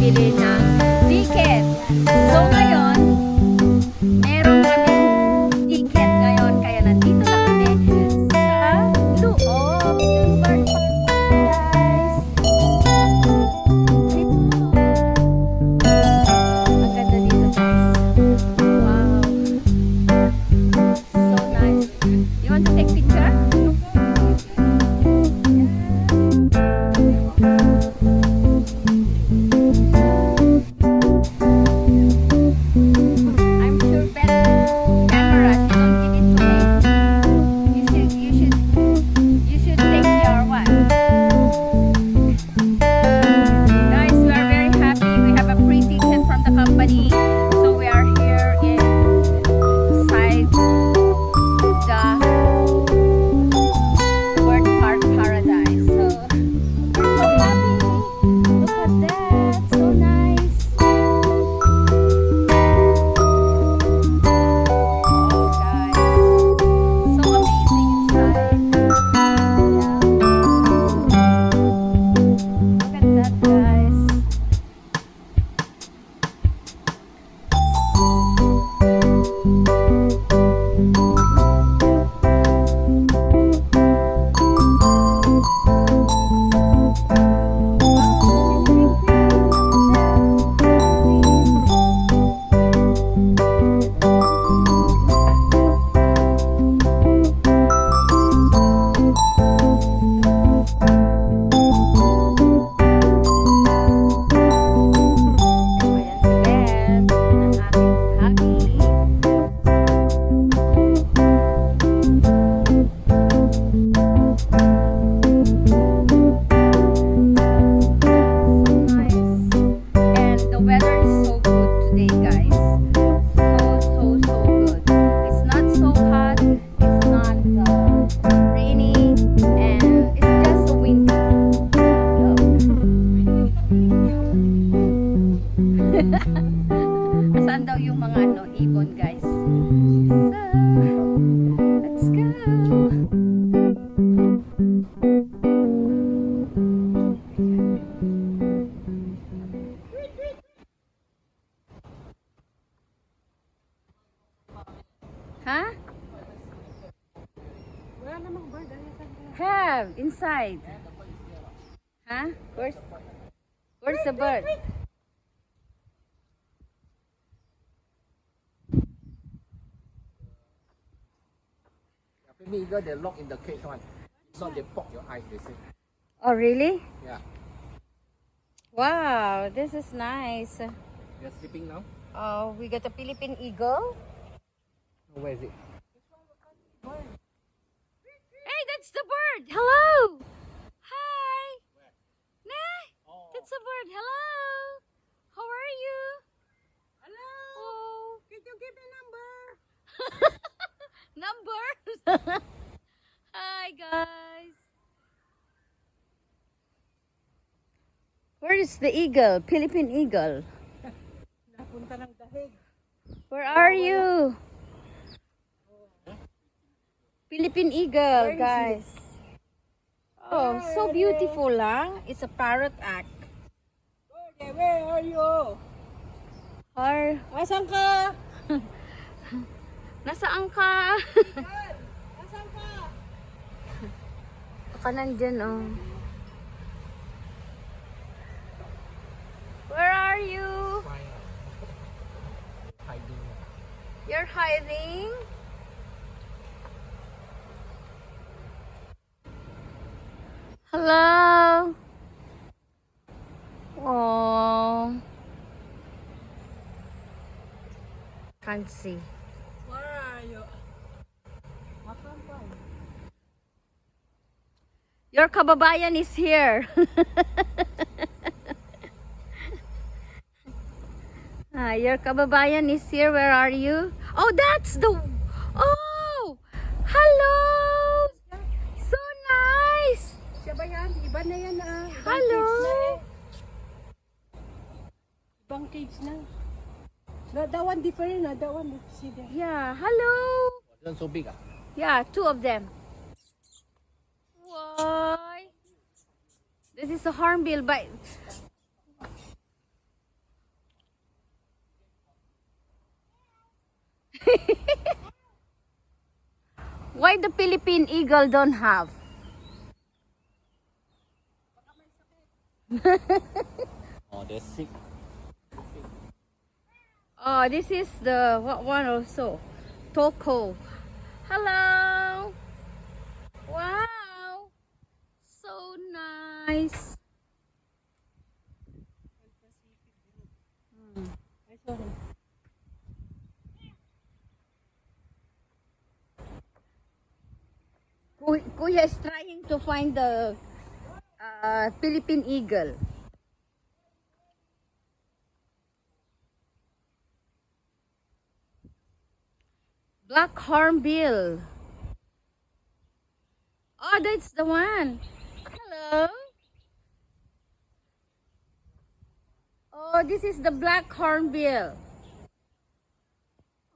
bumili ng ticket. So ngayon, meron kaming ticket ngayon. Kaya nandito na kami sa loob ng bird park, guys. Ang ganda dito, guys. Wow. So nice. You want to take picture? I'm sure better cameras. You don't give it to me. You should take your one. Guys, we are very happy. We have a free ticket from the company, so we are here inside the bird park paradise. So we're so happy. Look at that, so nice. Oh guys, so amazing inside. Yeah. Look at that, guys. Ayan si Beth, ang aking hubby. So nice. And the weather is so good today, guys. So good. It's not so hot, it's not rainy, and it's just so windy. Saan daw yung mga ibon, guys? So, let's go! Ha? Wala namang bird. Have inside. Huh? Where's the bird? Maybe eagle they lock in the cage one. So they poke your eyes, they say. Oh, really? Yeah. Wow, this is nice. They're sleeping now. Oh, we got a Philippine eagle. Oh, where is it? Hey, that's the bird. Hello. Hi. Nah, that's a bird. Hello. How are you? Hello. Oh, Can you give me number? numbers. Hi, guys. Where is the eagle? Philippine eagle. Napunta ng dahig. Where are you? Philippine eagle, guys. Oh, so beautiful, huh? It's a parrot act. Where are you? Or, Asan ka? nasaan ka? Asan ka? Baka nandyan, oh. Where are you? Fine. Hiding. You're hiding? Hello? Oh. Can't see. Where are you? Asan ka? Your kababayan is here. Your kababayan is here. Where are you? Oh, that's the... Oh! Hello! So nice! Siya ba yan? Iba na yan ah. Ibang Hello! cage na eh. Ibang cage na. That one different. That one, see there. Yeah, hello! Wasn't so big. Yeah, two of them. Why? This is a hornbill, but Why the Philippine eagle don't have? Oh, they're sick. Oh, this is the what one also? Toko. Hello. Wow. So nice. I saw him. Kuya is trying to find the Philippine eagle. Black hornbill. Oh, that's the one. Hello. Oh, this is the black hornbill.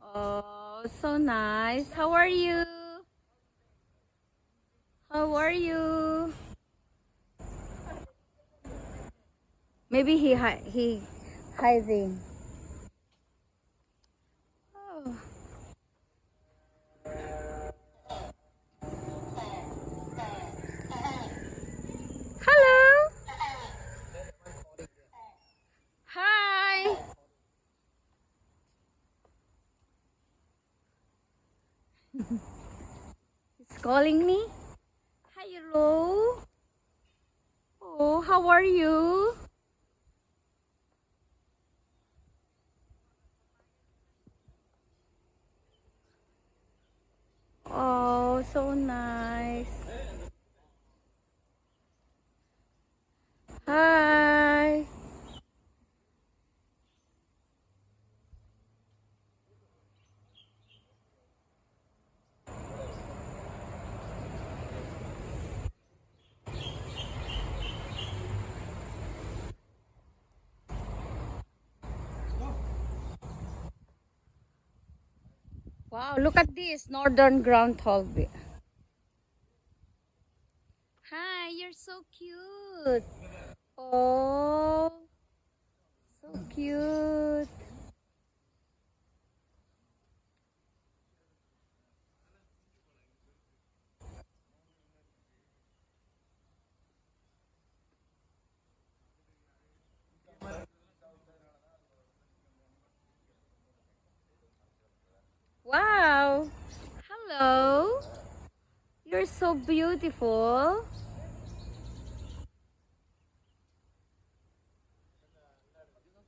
Oh, so nice. How are you? How are you? Maybe he hiding. Oh. Hello. Hi. He's calling me. Hi, hello. Oh, how are you? Oh, so nice. Hi. Wow, look at this northern groundhog. Hi, you're so cute. Oh, so cute. Wow. Hello. You're so beautiful.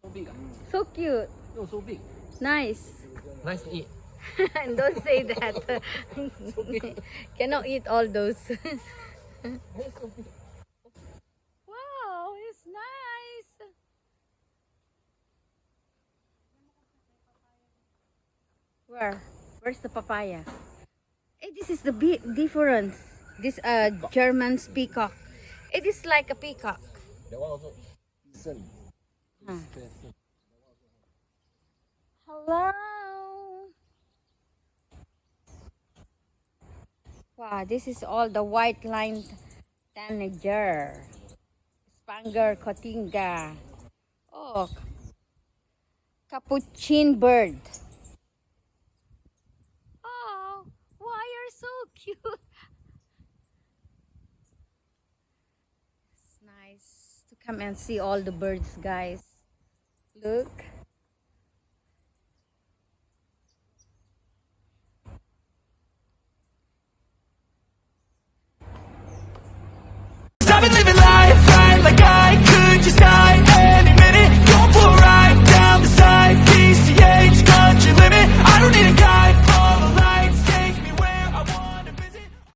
So big. So cute. No, so big. Nice. Nice to eat. Don't say that. Cannot eat all those. Wow, it's nice. Where? Where's the papaya? Hey, this is the big difference. This German's peacock. It is like a peacock. That one also. Listen. Huh. Hello. Wow, this is all the white line tanager. Spanger cotinga. Oh, capuchin bird. Oh, why you're so cute. It's nice to come and see all the birds, guys. Look.